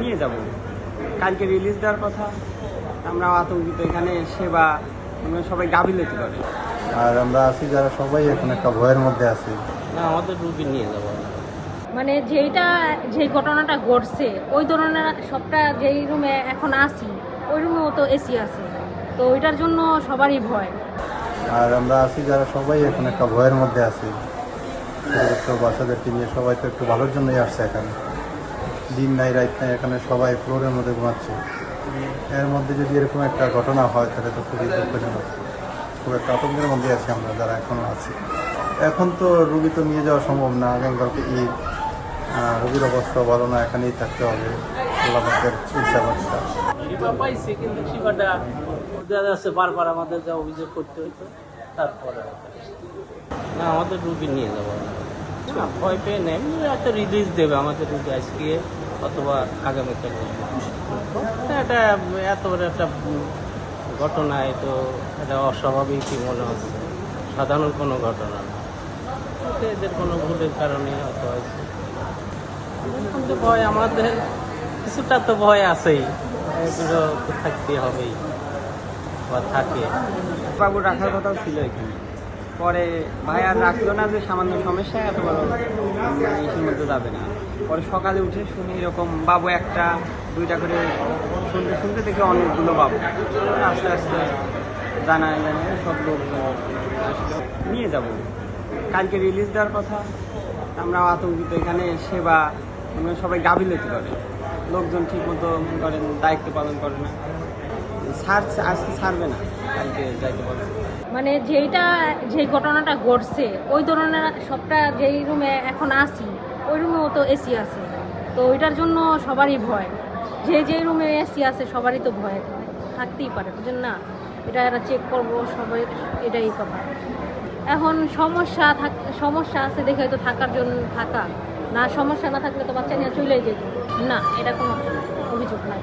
নিয়ে যাব। কালকে রিলিজ দেওয়ার কথা, আমরা আতঙ্কিত। এখানে সেবা সবাই গাফিলতি করে, আর আমরা আছি যারা সবাই এখন একটা ভয়ের মধ্যে আছি। না আমাদের রুগী নিয়ে যাবো। মানে যে ঘটনাটা ঘটছে ওই ধরনের সবটা যেই রুমে এখন আছি ওই রুমেও তো এসি আছে, তো ওইটার জন্য সবারই ভয়। আর আমরা আছি যারা সবাই এখন একটা ভয়ের মধ্যে আছি। ছোট বাচ্চাদেরকে নিয়ে সবাই তো একটু ভালোর জন্যই আসছে এখানে। দিন নাই রাত নাই, এখানে সবাই ফ্লোরের মধ্যে ঘুমাচ্ছে। এর মধ্যে যদি এরকম একটা ঘটনা হয় তাহলে তো খুবই দুঃখজনক। খুব একটা আতঙ্কের মধ্যে আছি আমরা যারা এখনও আছি। এখন তো রুগী তো নিয়ে যাওয়া সম্ভব না, আগামীকালকে ঈদ। রোগীর অবস্থা ভালো না, এখানেই থাকতে হবে। আল্লাহের ইচ্ছা বাচ্চা সেবা পাইছি, কিন্তু সেবাটা দেখা যাচ্ছে বারবার আমাদের যা অভিযোগ করতে হইতো, তারপরে না আমাদের রুগী নিয়ে যাবো। না ভয় পেয়ে নেই, একটা রিলিজ দেবে আমাদের রুগী আজকে অথবা আগামীকাল। এটা এত বড় একটা ঘটনায় তো এটা অস্বাভাবিকই মনে হচ্ছে, সাধারণ কোনো ঘটনা না। এদের কোনো ভুলের কারণে হয়তো হয়েছে। কিন্তু ভয় আমাদের কিছুটা তো ভয় আছেই, এগুলো তো থাকতে হবেই বা থাকে। বাবু রাখার কথাও ছিল এখানে, পরে ভাই আর রাখলো না, যে সামান্য সমস্যা এত বড় ইসের মধ্যে যাবে না। পরে সকালে উঠে শুনি এরকম বাবু একটা দুইটা করে শুনতে শুনতে দেখি অনেকগুলো বাবু। আস্তে আস্তে জানায় সব লোক নিয়ে যাব। কালকে রিলিজ দেওয়ার কথা, আমরা আতঙ্কিত। এখানে সেবা সবাই গাফিলতি করে, লোকজন ঠিক মতো করেন, দায়িত্ব পালন করে না। আজকে ছাড়বে না, কালকে যাইতে পারবে। মানে যে ঘটনাটা ঘটছে ওই ধরনের সবটা যেই রুমে এখন আছি ওই রুমেও তো এসি আছে, তো ওইটার জন্য সবারই ভয়। যেই রুমে এসি আছে সবারই তো ভয় থাকতেই পারে, বুঝলেন না? এটা এরা চেক করবো সবাই, এটাই কথা। এখন সমস্যা আছে দেখে তো থাকার জন্য থাকা, না সমস্যা না থাকলে তো বাচ্চা নিয়ে চলেই যেত না, এটা কোনো অভিযোগ নাই।